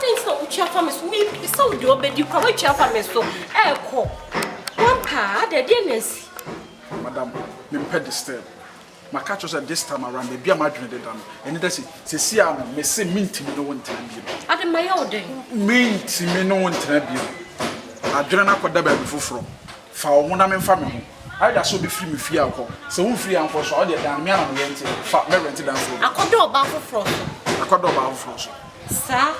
things so ucha family so me so do obedi kwa ucha family so eko one pa the DNS madam me pay the step my catch us at this time around the bia madwene de dan and that see am me say minti me no won tan bi ade my old minti me no won tan bi adwene na koda ba bi foforo fa wo na me mfa me ho I so be free me free alcohol. So who free and for so all the damn me and rent it. Fat me rent it down for. Akodo oba foforo. Akodo oba foforo so. Sir.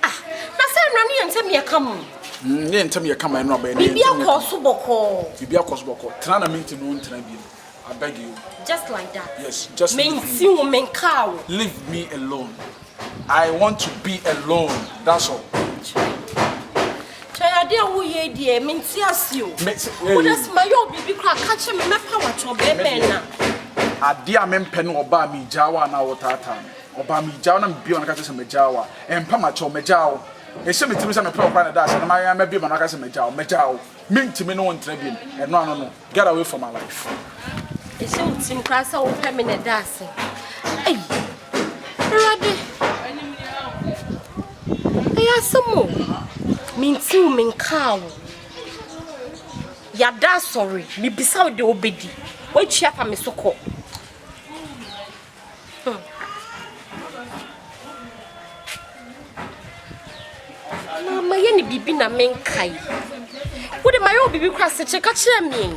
Ah, na say no ne ntem ye kam. Ne ntem ye kam no ba. Bibia koso boko. Bibia koso boko. Tena na minti no ntena bi. I beg you. Just like that. Yes, just minti wo menka. Leave me alone. I want to be alone. That's all. Dia wo ye die menti asio wo das mayo bibi kra ka che me mepa wa cho be na ade a mempe no oba mi jawa na wo tata oba mi jawa na bi on ka che me jawa empa ma cho me jawa e se metimi se me pra kwa na da se na ma ya ma bi ma na ka se me jawa mentimi no wontra bi e no get away from my life e se utim kra sa wo pa me na da se ai rade ya samo minti u menkawo ya da sorry mi bisa de obedi we chia fa me soko mama ye ni bibi na menkai wo de mayo bibi kwa se cheka kire mi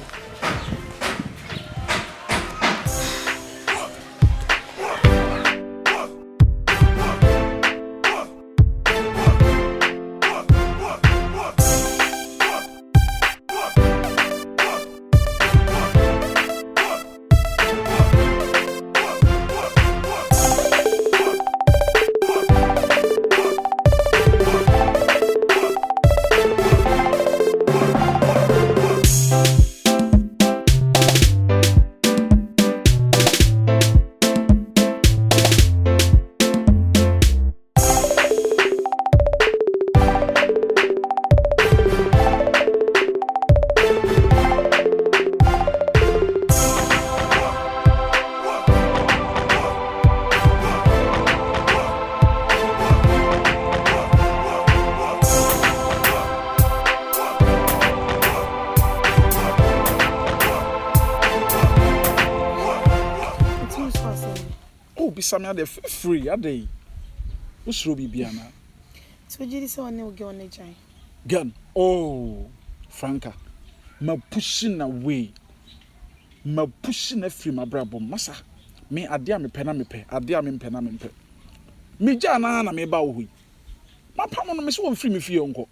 Samia de free a day. Usro bibiana. So jidi se one oge on ejai. Gun. Oh, Franka. Ma pushing away. Ma pushing a free my brabo massa. Me adia me pena me pe. Adia me pena me pe. Me jana na me ba ohui. Ma pa no me so free me fie onko.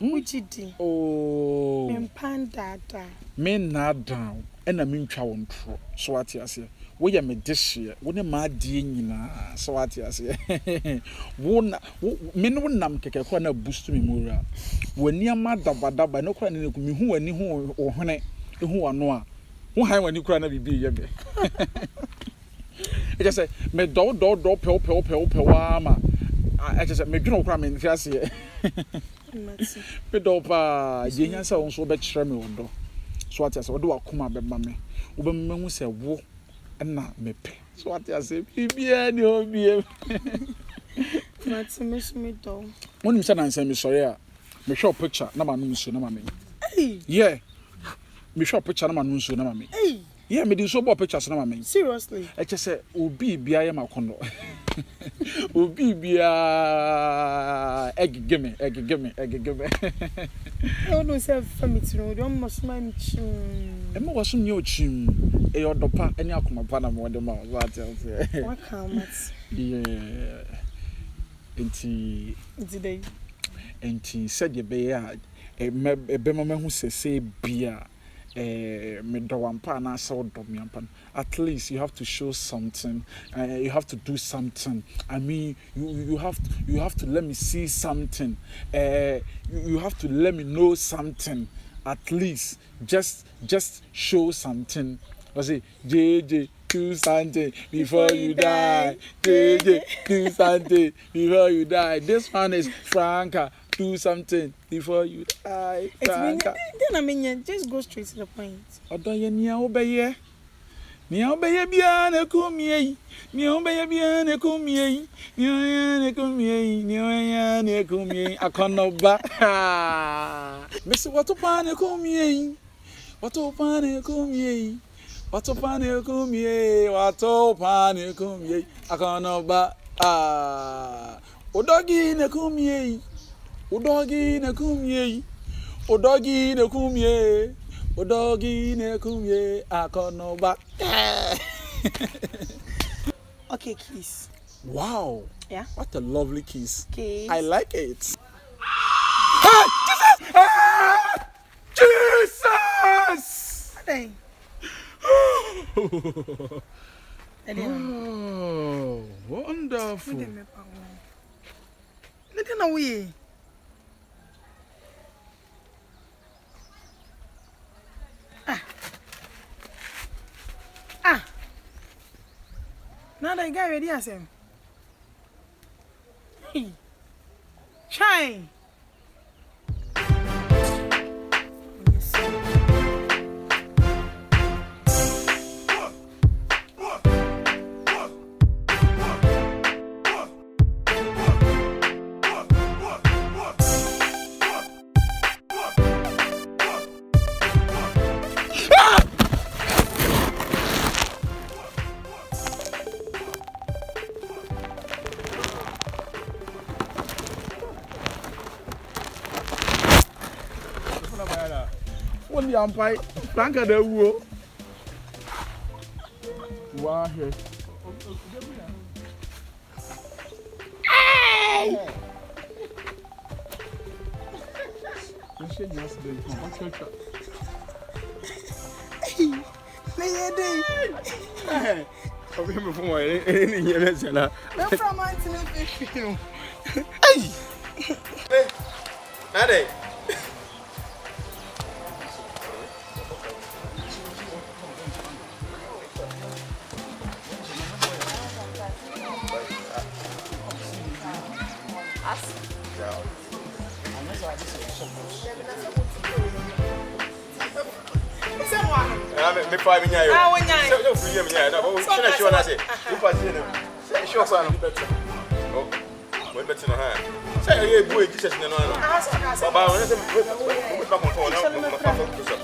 Ujidi. Oh. Me panda da. Me na down. Ena me ntwa won tro. So ati ase. Wo ya me dehye wo ne ma die nyina so ate ase wo na me no nam keke kwa na boost me mura wani ama dabadaba no kwa ne ku me hu wani hu ohene hu ano a wo han wani kura na bibi ye be e just say me do pe wa ma e just say me dwene kura me nfi ase me do pa je nya sa won so be kire me wodo so ate ase wo do akoma be ma me wo be me hu se wo na mepe so what you say bibia ni obie Matsumish me do when you say na say me sorry a me show picture na ma no so na ma me yeah me show picture na ma no so na ma me yeah me di so bo pictures na ma me seriously e che say obi bia ye makono obi bia egige me I don't say family to do must man e mo waso nye ochim e yodopa eni akoma pa na mo de ma what else what come yeah enti said ye be ya e be mama hu sese bia me do wampa na sa do me ampa at least you have to show something you have to do something I mean you have to let me see something you have to let me know something at least just show something I say JJ do something before you die JJ do something before you die this one is Franka do something before you die Franka then I mean just go straight to the point odo ye nia obeye Niombe biane kumie. Niombe biane kumie. Niombe kumie. Niombe kumie. Akonoba. Miss Watopane kumie. Watopane kumie. Watopane kumie. Watopane kumie. Akonoba. Odogi ne kumie. Odogi ne kumie. Odogi ne kumie. Odogi ne kumye akonoba. Okay, kiss. Wow. Yeah. What a lovely kiss. Kiss. I like it. Ah, Jesus! Ah! Jesus! Hey. Oh, wonderful. Let me know we. Now the guy ready as him. Chai. When the umpire, Franka the woo. Wow, here. Hey! Hey, I'm here for any years. No from my team. Hey, Nade. Me five in here. Ah, when I. So free me here. But we can show na say. You pass in. Say show so no. Oh. We better no ha. Say you boy Jesus no no. Baba, we say we back on phone now.